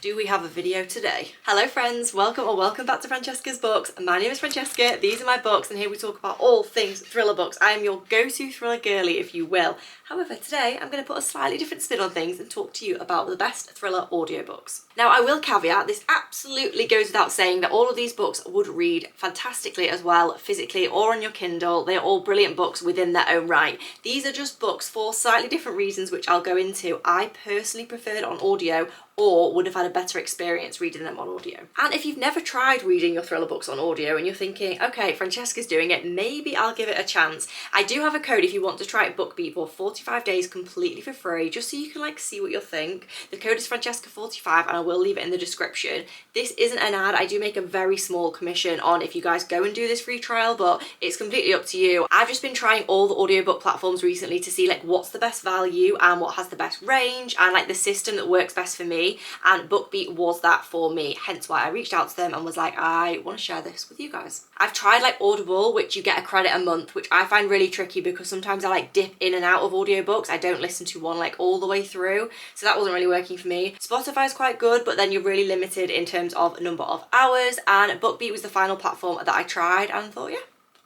Do we have a video today? Hello friends, welcome back to Francesca's Books. My name is Francesca, these are my books, and here we talk about all things thriller books. I am your go-to thriller girly, if you will. However, today I'm going to put a slightly different spin on things and talk to you about the best thriller audiobooks. Now I will caveat, this absolutely goes without saying that all of these books would read fantastically as well, physically or on your Kindle. They're all brilliant books within their own right. These are just books for slightly different reasons, which I'll go into. I personally preferred on audio, or would have had a better experience reading them on audio. And if you've never tried reading your thriller books on audio and you're thinking, okay, Francesca's doing it, maybe I'll give it a chance. I do have a code if you want to try it BookBeat for 45 days completely for free, just so you can see what you think. The code is Francesca45 and I will leave it in the description. This isn't an ad, I do make a very small commission on if you guys go and do this free trial, but it's completely up to you. I've just been trying all the audiobook platforms recently to see what's the best value and what has the best range and the system that works best for me. And BookBeat was that for me, hence why I reached out to them and was like, I want to share this with you guys. I've tried Audible, which you get a credit a month, which I find really tricky because sometimes I dip in and out of audiobooks. I don't listen to one all the way through, so that wasn't really working for me. Spotify's quite good, but then you're really limited in terms of number of hours, and BookBeat was the final platform that I tried and thought, yeah,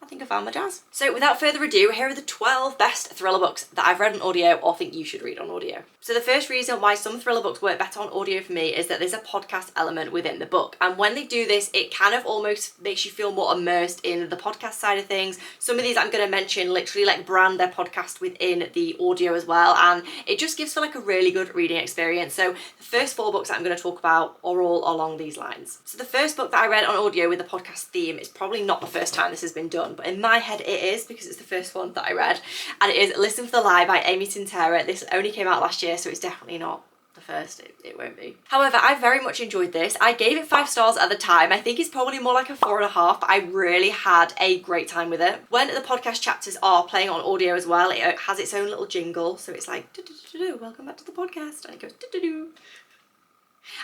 I think I found my jazz. So without further ado, here are the 12 best thriller books that I've read on audio or think you should read on audio. So the first reason why some thriller books work better on audio for me is that there's a podcast element within the book. And when they do this, it kind of almost makes you feel more immersed in the podcast side of things. Some of these I'm going to mention literally brand their podcast within the audio as well. And it just gives for a really good reading experience. So the first 4 books that I'm going to talk about are all along these lines. So the first book that I read on audio with the podcast theme is probably not the first time this has been done, but in my head it is because it's the first one that I read, and it is Listen for the Lie by Amy Tintera. This only came out last year, so it's definitely not the first, it won't be. However, I very much enjoyed this. I gave it 5 stars at the time. I think it's probably more like a 4.5, but I really had a great time with it. When the podcast chapters are playing on audio as well, it has its own little jingle, so it's welcome back to the podcast, and it goes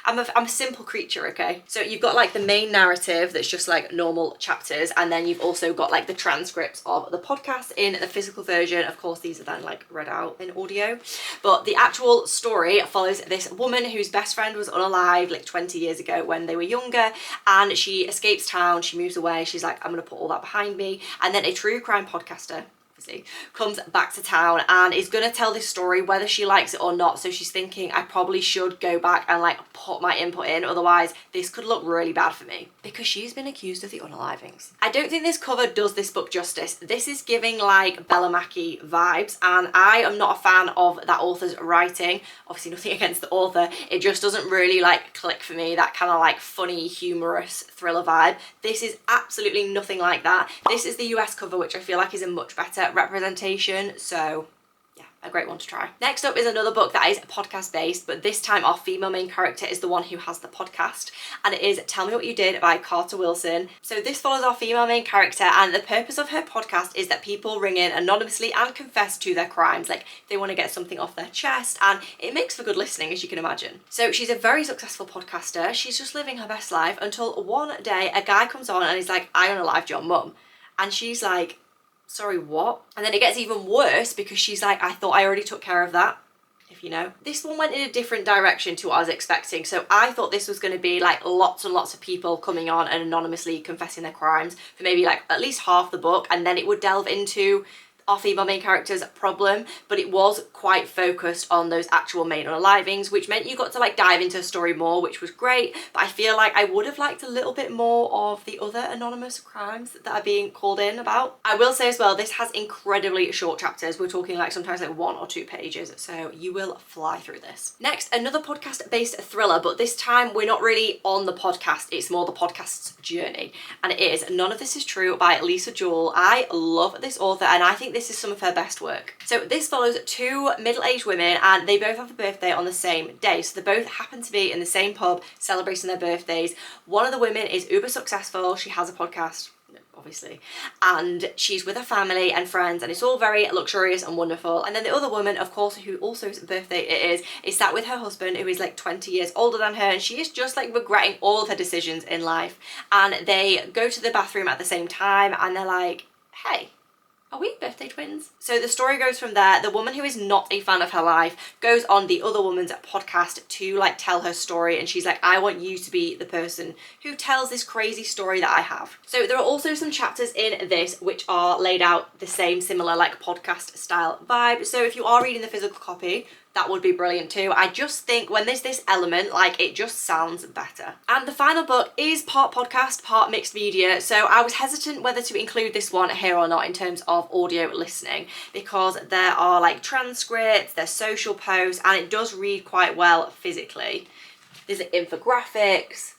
I'm a simple creature, okay? So you've got the main narrative that's just normal chapters, and then you've also got the transcripts of the podcast in the physical version. Of course, these are then read out in audio. But the actual story follows this woman whose best friend was unalive 20 years ago when they were younger, and she escapes town, she moves away, she's like, I'm gonna put all that behind me. And then a true crime podcaster comes back to town and is going to tell this story whether she likes it or not. So she's thinking, I probably should go back and put my input in, otherwise this could look really bad for me, because she's been accused of the unalivings. I don't think this cover does this book justice. This is giving Bella Mackie vibes, and I am not a fan of that author's writing. Obviously nothing against the author, it just doesn't really click for me, that kind of funny humorous thriller vibe. This is absolutely nothing like that. This is the US cover, which I feel is a much better representation, so yeah, a great one to try. Next up is another book that is podcast based, but this time our female main character is the one who has the podcast, and it is Tell Me What You Did by Carter Wilson. So this follows our female main character, and the purpose of her podcast is that people ring in anonymously and confess to their crimes, they want to get something off their chest, and it makes for good listening, as you can imagine. So she's a very successful podcaster, she's just living her best life until one day a guy comes on and he's like, I unalived your mum, and she's like, sorry, what? And then it gets even worse because she's like, I thought I already took care of that, if you know. This one went in a different direction to what I was expecting. So I thought this was going to be lots and lots of people coming on and anonymously confessing their crimes for maybe at least half the book, and then it would delve into our female main character's problem, but it was quite focused on those actual main unalivings, which meant you got to dive into the story more, which was great. But I feel I would have liked a little bit more of the other anonymous crimes that are being called in about. I will say as well, this has incredibly short chapters. We're talking sometimes 1 or 2 pages, so you will fly through this. Next, another podcast based thriller, but this time we're not really on the podcast, it's more the podcast's journey, and it is None of This Is True by Lisa Jewell. I love this author, and I think this is some of her best work. So this follows 2 middle-aged women, and they both have a birthday on the same day. So they both happen to be in the same pub celebrating their birthdays. One of the women is uber successful, she has a podcast, obviously, and she's with her family and friends, and it's all very luxurious and wonderful. And then the other woman, of course, who also whose birthday it is sat with her husband, who is 20 years older than her, and she is just regretting all of her decisions in life. And they go to the bathroom at the same time, and they're like, hey, Are we birthday twins? So the story goes from there. The woman who is not a fan of her life goes on the other woman's podcast to like tell her story, and she's like, I want you to be the person who tells this crazy story that I have. So there are also some chapters in this which are laid out the same similar like podcast style vibe. So if you are reading the physical copy, that would be brilliant too. I just think when there's this element, like, it just sounds better. And the final book is part podcast, part mixed media. So I was hesitant whether to include this one here or not in terms of audio listening, because there are like transcripts, there's social posts, and it does read quite well physically. There's infographics.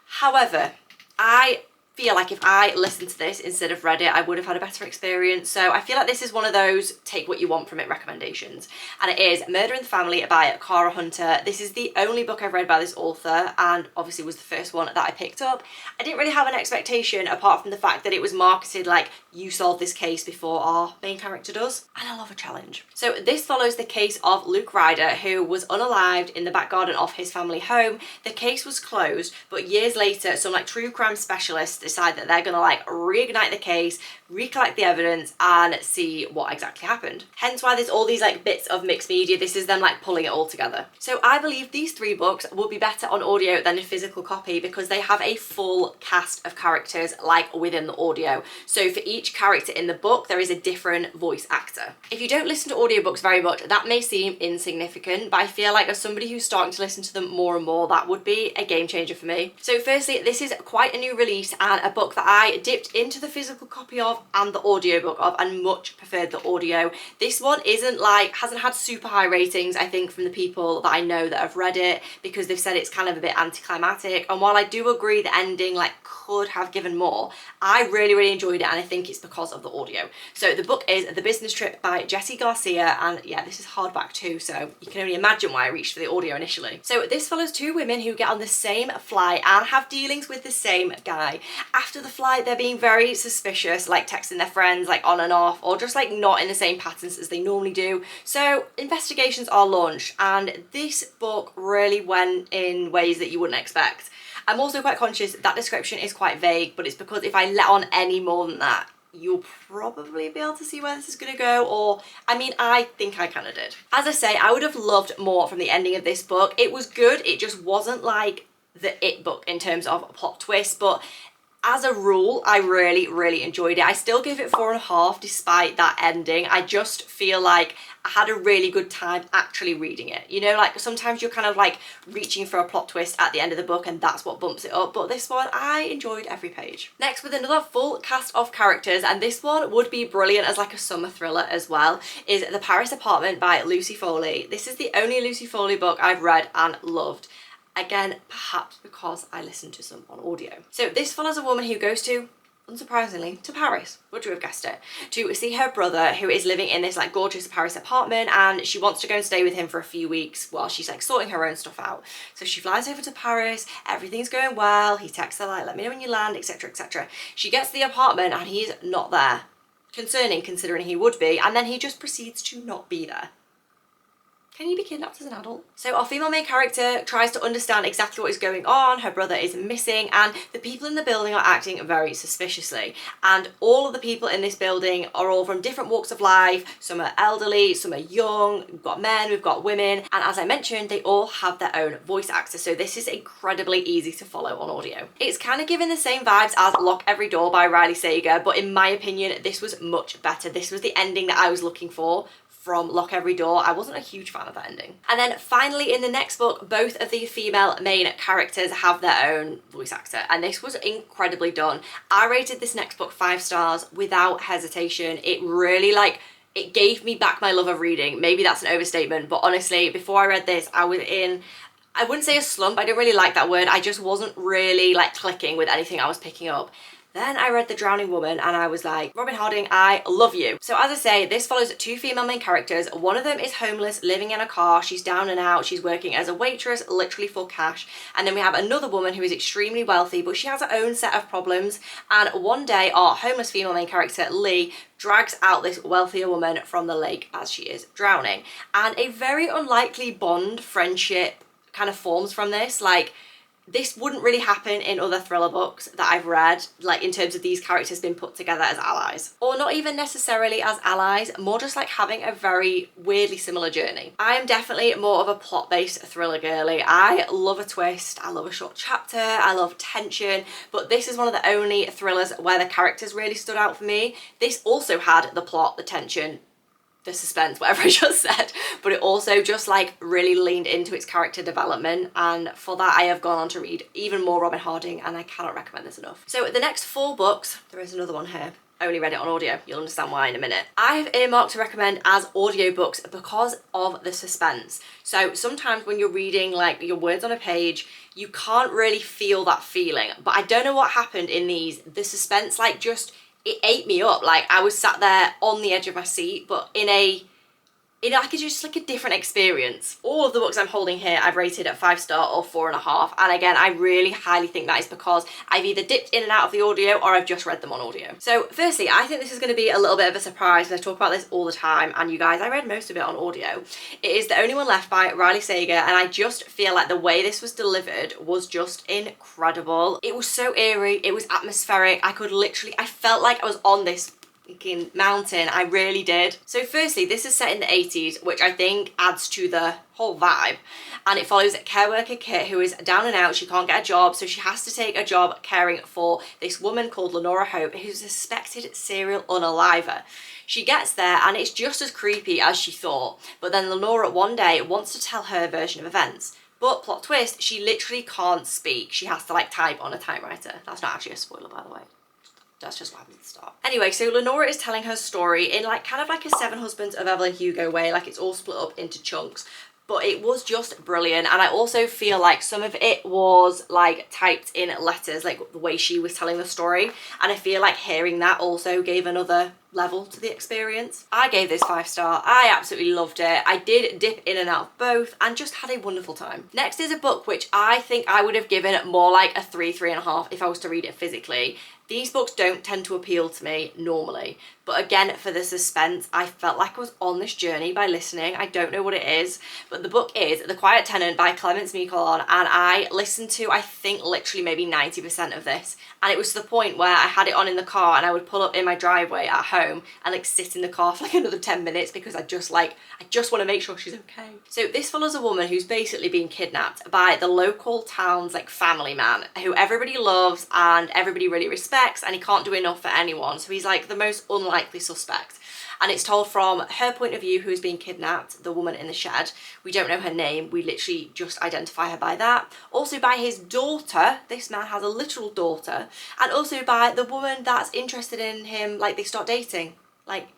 However, I feel like if I listened to this instead of read it, I would have had a better experience. So I feel like this is one of those take what you want from it recommendations. And it is Murder in the Family by Cara Hunter. This is the only book I've read by this author, and obviously was the first one that I picked up. I didn't really have an expectation apart from the fact that it was marketed like, you solve this case before our main character does. And I love a challenge. So this follows the case of Luke Ryder, who was unalived in the back garden of his family home. The case was closed, but years later, some like true crime specialists decide that they're gonna like reignite the case, recollect the evidence, and see what exactly happened. Hence why there's all these like bits of mixed media. This is them like pulling it all together. So I believe these 3 books will be better on audio than in physical copy because they have a full cast of characters like within the audio. So for each character in the book, there is a different voice actor. If you don't listen to audiobooks very much, that may seem insignificant, but I feel like as somebody who's starting to listen to them more and more, that would be a game changer for me. So firstly, this is quite a new release and a book that I dipped into the physical copy of and the audiobook of, and much preferred the audio. This one hasn't had super high ratings, I think, from the people that I know that have read it, because they've said it's kind of a bit anticlimactic. And while I do agree the ending like could have given more, I really enjoyed it, and I think it's because of the audio. So the book is The Business Trip by Jessie Garcia, and yeah, this is hardback too, so you can only imagine why I reached for the audio initially. So this follows 2 women who get on the same flight and have dealings with the same guy. After the flight, they're being very suspicious, like texting their friends like on and off, or just like not in the same patterns as they normally do. So investigations are launched, and this book really went in ways that you wouldn't expect. I'm also quite conscious that description is quite vague, but it's because if I let on any more than that, you'll probably be able to see where this is going to go, or I mean, I think I kind of did. As I say, I would have loved more from the ending of this book. It was good, it just wasn't like the it book in terms of a plot twist, but as a rule, I really enjoyed it. I still give it 4.5 despite that ending. I just feel like I had a really good time actually reading it. You know, like sometimes you're kind of like reaching for a plot twist at the end of the book and that's what bumps it up. But this one, I enjoyed every page. Next, with another full cast of characters, and this one would be brilliant as like a summer thriller as well, is The Paris Apartment by Lucy Foley. This is the only Lucy Foley book I've read and loved. Again, perhaps because I listened to some on audio. So this follows a woman who goes to, unsurprisingly, to Paris, would you have guessed it, to see her brother who is living in this like gorgeous Paris apartment, and she wants to go and stay with him for a few weeks while she's like sorting her own stuff out. So she flies over to Paris, everything's going well, he texts her like, let me know when you land, etc, etc. She gets to the apartment and he's not there. Concerning, considering he would be, and then he just proceeds to not be there. Can you be kidnapped as an adult? So our female main character tries to understand exactly what is going on. Her brother is missing and the people in the building are acting very suspiciously. And all of the people in this building are all from different walks of life. Some are elderly, some are young, we've got men, we've got women. And as I mentioned, they all have their own voice actors. So this is incredibly easy to follow on audio. It's kind of given the same vibes as Lock Every Door by Riley Sager, but in my opinion, this was much better. This was the ending that I was looking for from Lock Every Door. I wasn't a huge fan of that ending. And then finally in the next book, both of the female main characters have their own voice actor, and this was incredibly done. I rated this next book 5 stars without hesitation. It really it gave me back my love of reading. Maybe that's an overstatement, but honestly, before I read this, I was in, I wouldn't say a slump, I didn't really like that word, I just wasn't really clicking with anything I was picking up. Then I read The Drowning Woman and I was like, Robin Harding, I love you. So as I say, this follows 2 female main characters. One of them is homeless, living in a car. She's down and out. She's working as a waitress, literally for cash. And then we have another woman who is extremely wealthy, but she has her own set of problems. And one day, our homeless female main character, Lee, drags out this wealthier woman from the lake as she is drowning. And a very unlikely bond, friendship kind of forms from this. This wouldn't really happen in other thriller books that I've read, like in terms of these characters being put together as allies. Or not even necessarily as allies, more just like having a very weirdly similar journey. I am definitely more of a plot-based thriller girly. I love a twist, I love a short chapter, I love tension, but this is one of the only thrillers where the characters really stood out for me. This also had the plot, the tension, the suspense, whatever I just said, but it also just like really leaned into its character development, and for that I have gone on to read even more Robin Harding, and I cannot recommend this enough. So the next 4 books, there is another one here, I only read it on audio, you'll understand why in a minute. I have earmarked to recommend as audiobooks because of the suspense. So sometimes when you're reading like your words on a page, you can't really feel that feeling, but I don't know what happened in these. The suspense like just, it ate me up. Like I was sat there on the edge of my seat, but in like it's just like a different experience. All of the books I'm holding here I've rated at 5-star or 4.5, and again I really highly think that is because I've either dipped in and out of the audio or I've just read them on audio. So firstly, I think this is going to be a little bit of a surprise, and I talk about this all the time, and you guys, I read most of it on audio. It is The Only One Left by Riley Sager, and I just feel like the way this was delivered was just incredible. It was so eerie, it was atmospheric, I felt like I was on this mountain, I really did. So firstly, this is set in the 80s, which I think adds to the whole vibe, and it follows care worker Kit, who is down and out. She can't get a job, so she has to take a job caring for this woman called Lenora Hope, who's a suspected serial unaliver. She gets there and it's just as creepy as she thought, but then Lenora one day wants to tell her version of events. But plot twist, she literally can't speak. She has to like type on a typewriter. That's not actually a spoiler, by the way. That's just what happened at the start. Anyway, so Lenora is telling her story in like kind of like a Seven Husbands of Evelyn Hugo way, like it's all split up into chunks. But it was just brilliant, and I also feel like some of it was like typed in letters, like the way she was telling the story, and I feel like hearing that also gave another level to the experience. I gave this 5-star. I absolutely loved it. I did dip in and out of both and just had a wonderful time. Next is a book which I think I would have given more like a 3.5 if I was to read it physically. These books don't tend to appeal to me normally, but again, for the suspense, I felt like I was on this journey by listening. I don't know what it is, but the book is The Quiet Tenant by Clemence Miquelon, and I listened to, I think, literally maybe 90% of this, and it was to the point where I had it on in the car and I would pull up in my driveway at home and like sit in the car for like another 10 minutes because I just want to make sure she's okay. So this follows a woman who's basically being kidnapped by the local town's like family man who everybody loves and everybody really respects, and he can't do enough for anyone, so he's like the most unlikely suspect. And it's told from her point of view, who's being kidnapped, the woman in the shed. We don't know her name, we literally just identify her by that. Also by his daughter, this man has a literal daughter, and also by the woman that's interested in him, like they start dating. Like,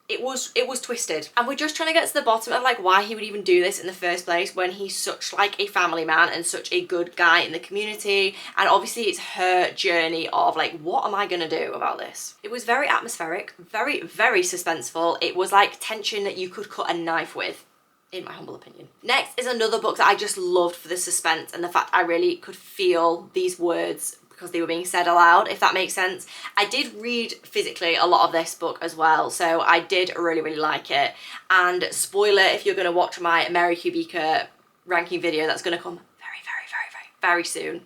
it was twisted, and we're just trying to get to the bottom of like why he would even do this in the first place when he's such like a family man and such a good guy in the community. And obviously it's her journey of like, what am I gonna do about this? It was very atmospheric, very, very suspenseful. It was like tension that you could cut a knife with, in my humble opinion. Next is another book that I just loved for the suspense and the fact I really could feel these words because they were being said aloud, if that makes sense. I did read physically a lot of this book as well, so I did really, really like it. And spoiler, if you're gonna watch my Mary Kubica ranking video, that's gonna come very, very, very, very, very soon.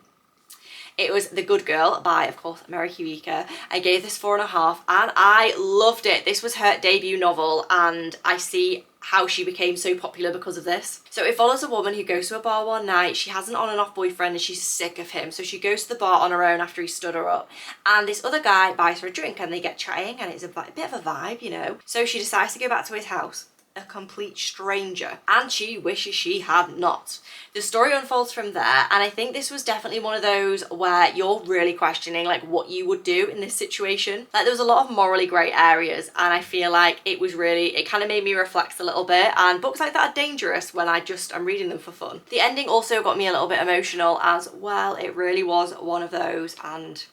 It was The Good Girl by, of course, Mary Kubica. I gave this 4.5 and I loved it. This was her debut novel, and I see how she became so popular because of this. So it follows a woman who goes to a bar one night. She has an on and off boyfriend and she's sick of him, so she goes to the bar on her own after he stood her up, and this other guy buys her a drink and they get chatting, and it's a bit of a vibe, you know. So she decides to go back to his house, a complete stranger, and she wishes she had not. The story unfolds from there, and I think this was definitely one of those where you're really questioning like what you would do in this situation. Like there was a lot of morally grey areas, and I feel like it kind of made me reflect a little bit, and books like that are dangerous when I'm reading them for fun. The ending also got me a little bit emotional as well. It really was one of those, and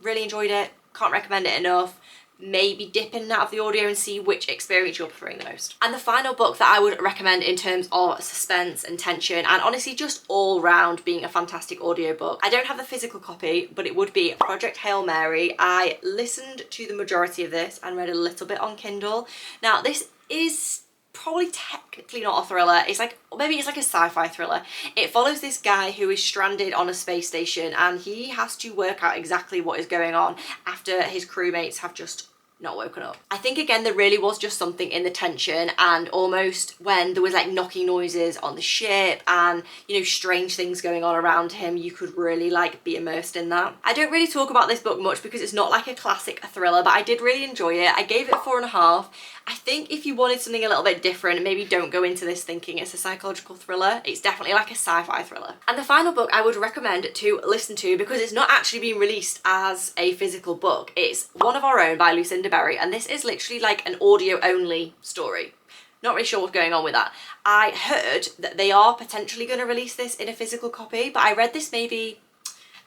really enjoyed it. Can't recommend it enough. Maybe dip in and out of the audio and see which experience you're preferring the most. And the final book that I would recommend in terms of suspense and tension, and honestly just all round being a fantastic audiobook. I don't have the physical copy, but it would be Project Hail Mary. I listened to the majority of this and read a little bit on Kindle. Now this is probably technically not a thriller. It's like, maybe it's like a sci-fi thriller. It follows this guy who is stranded on a space station and he has to work out exactly what is going on after his crewmates have just not woken up. I think again there really was just something in the tension, and almost when there was like knocking noises on the ship and, you know, strange things going on around him, you could really like be immersed in that. I don't really talk about this book much because it's not like a classic thriller, but I did really enjoy it. I gave it 4.5. I think if you wanted something a little bit different, maybe don't go into this thinking it's a psychological thriller. It's definitely like a sci-fi thriller. And the final book I would recommend to listen to, because it's not actually being released as a physical book, it's One of Our Own by Lucinda Berry, and this is literally like an audio only story. Not really sure what's going on with that. I heard that they are potentially going to release this in a physical copy, but I read this maybe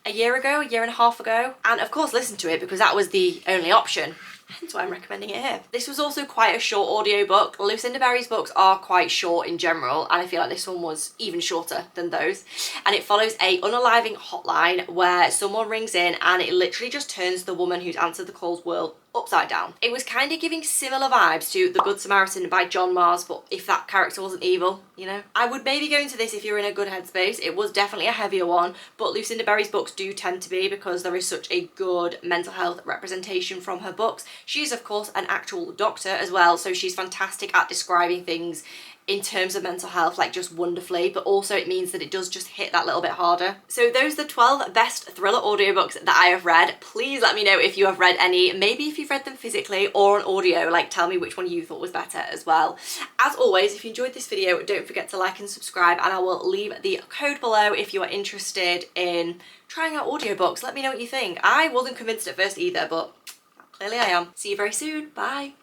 a year ago, a year and a half ago, and of course listened to it because that was the only option. Hence why I'm recommending it here. This was also quite a short audiobook. Lucinda Berry's books are quite short in general, and I feel like this one was even shorter than those. And it follows a unaliving hotline where someone rings in and it literally just turns the woman who's answered the call's world upside down. It was kind of giving similar vibes to The Good Samaritan by John Mars, but if that character wasn't evil, you know. I would maybe go into this if you're in a good headspace. It was definitely a heavier one, but Lucinda Berry's books do tend to be, because there is such a good mental health representation from her books. She is of course an actual doctor as well, so she's fantastic at describing things in terms of mental health, like just wonderfully, but also it means that it does just hit that little bit harder. So those are the 12 best thriller audiobooks that I have read. Please let me know if you have read any, maybe if you've read them physically or on audio, like tell me which one you thought was better as well. As always, if you enjoyed this video, don't forget to like and subscribe, and I will leave the code below if you are interested in trying out audiobooks. Let me know what you think. I wasn't convinced at first either, but clearly I am. See you very soon. Bye.